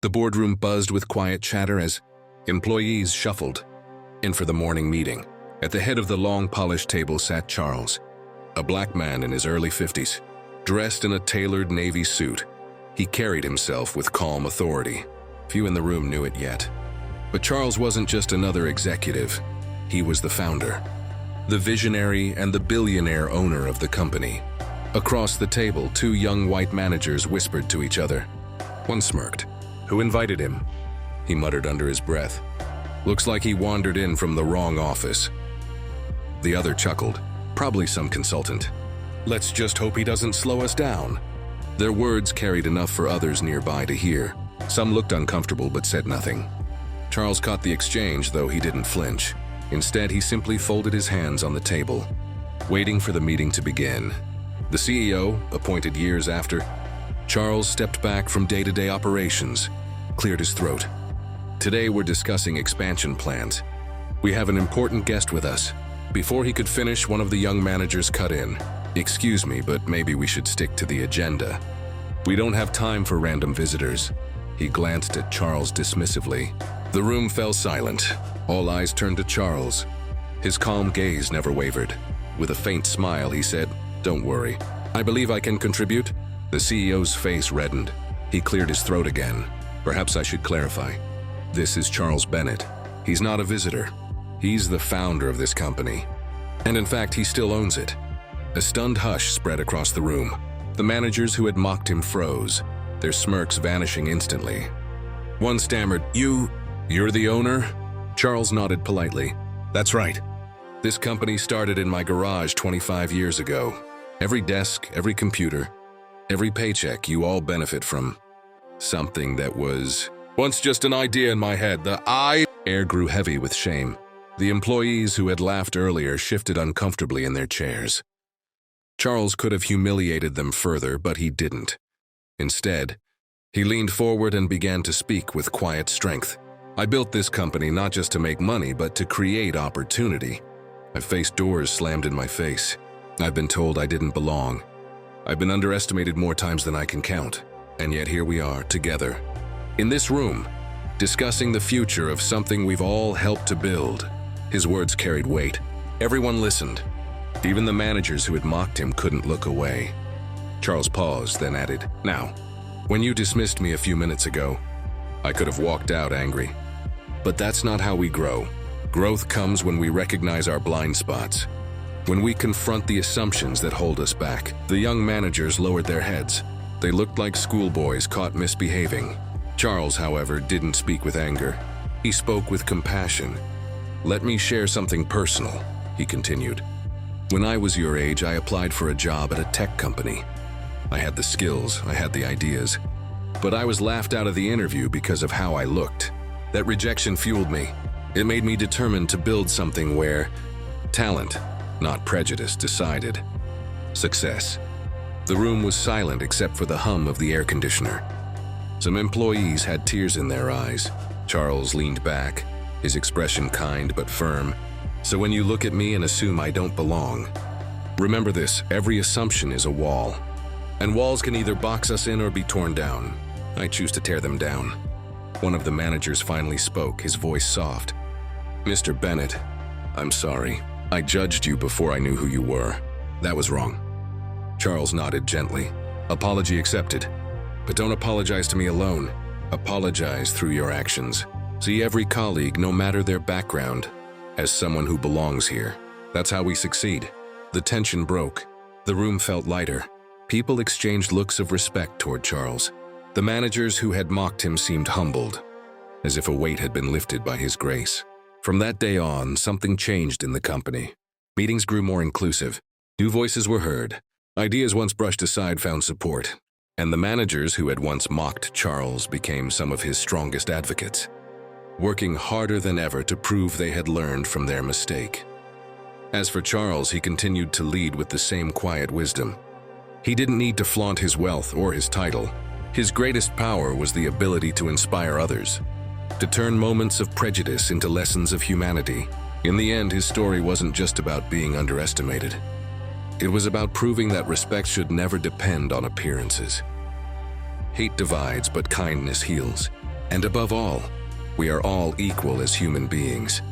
The boardroom buzzed with quiet chatter as employees shuffled in for the morning meeting. At the head of the long, polished table sat Charles, a black man in his early 50s, dressed in a tailored navy suit. He carried himself with calm authority. Few in the room knew it yet. But Charles wasn't just another executive. He was the founder, the visionary and the billionaire owner of the company. Across the table, two young white managers whispered to each other. One smirked. "Who invited him?" He muttered under his breath. "Looks like he wandered in from the wrong office." The other chuckled. "Probably some consultant. Let's just hope he doesn't slow us down." Their words carried enough for others nearby to hear. Some looked uncomfortable but said nothing. Charles caught the exchange, though he didn't flinch. Instead, he simply folded his hands on the table, waiting for the meeting to begin. The CEO, appointed years after, Charles stepped back from day-to-day operations, cleared his throat. "Today we're discussing expansion plans. We have an important guest with us." Before he could finish, one of the young managers cut in. "Excuse me, but maybe we should stick to the agenda. We don't have time for random visitors." He glanced at Charles dismissively. The room fell silent. All eyes turned to Charles. His calm gaze never wavered. With a faint smile, he said, "Don't worry. I believe I can contribute." The CEO's face reddened. He cleared his throat again. "Perhaps I should clarify. This is Charles Bennett. He's not a visitor. He's the founder of this company. And in fact, he still owns it." A stunned hush spread across the room. The managers who had mocked him froze, their smirks vanishing instantly. One stammered, You're the owner?" Charles nodded politely. "That's right. This company started in my garage 25 years ago. Every desk, every computer, every paycheck, you all benefit from something that was once just an idea in my head. Air grew heavy with shame. The employees who had laughed earlier shifted uncomfortably in their chairs. Charles could have humiliated them further, but he didn't. Instead, he leaned forward and began to speak with quiet strength. "I built this company not just to make money, but to create opportunity. I've faced doors slammed in my face. I've been told I didn't belong. I've been underestimated more times than I can count. And yet here we are, together, in this room, discussing the future of something we've all helped to build." His words carried weight. Everyone listened. Even the managers who had mocked him couldn't look away. Charles paused, then added, "Now, when you dismissed me a few minutes ago, I could have walked out angry. But that's not how we grow. Growth comes when we recognize our blind spots, when we confront the assumptions that hold us back." The young managers lowered their heads. They looked like schoolboys caught misbehaving. Charles, however, didn't speak with anger. He spoke with compassion. "Let me share something personal," he continued. "When I was your age, I applied for a job at a tech company. I had the skills, I had the ideas, but I was laughed out of the interview because of how I looked. That rejection fueled me. It made me determined to build something where talent, not prejudice, decided success." The room was silent except for the hum of the air conditioner. Some employees had tears in their eyes. Charles leaned back, his expression kind but firm. "So when you look at me and assume I don't belong, remember this: every assumption is a wall. And walls can either box us in or be torn down. I choose to tear them down." One of the managers finally spoke, his voice soft. "Mr. Bennett, I'm sorry. I judged you before I knew who you were. That was wrong." Charles nodded gently. "Apology accepted. But don't apologize to me alone. Apologize through your actions. See every colleague, no matter their background, as someone who belongs here. That's how we succeed." The tension broke. The room felt lighter. People exchanged looks of respect toward Charles. The managers who had mocked him seemed humbled, as if a weight had been lifted by his grace. From that day on, something changed in the company. Meetings grew more inclusive. New voices were heard. Ideas once brushed aside found support. And the managers who had once mocked Charles became some of his strongest advocates, working harder than ever to prove they had learned from their mistake. As for Charles, he continued to lead with the same quiet wisdom. He didn't need to flaunt his wealth or his title. His greatest power was the ability to inspire others, to turn moments of prejudice into lessons of humanity. In the end, his story wasn't just about being underestimated. It was about proving that respect should never depend on appearances. Hate divides, but kindness heals. And above all, we are all equal as human beings.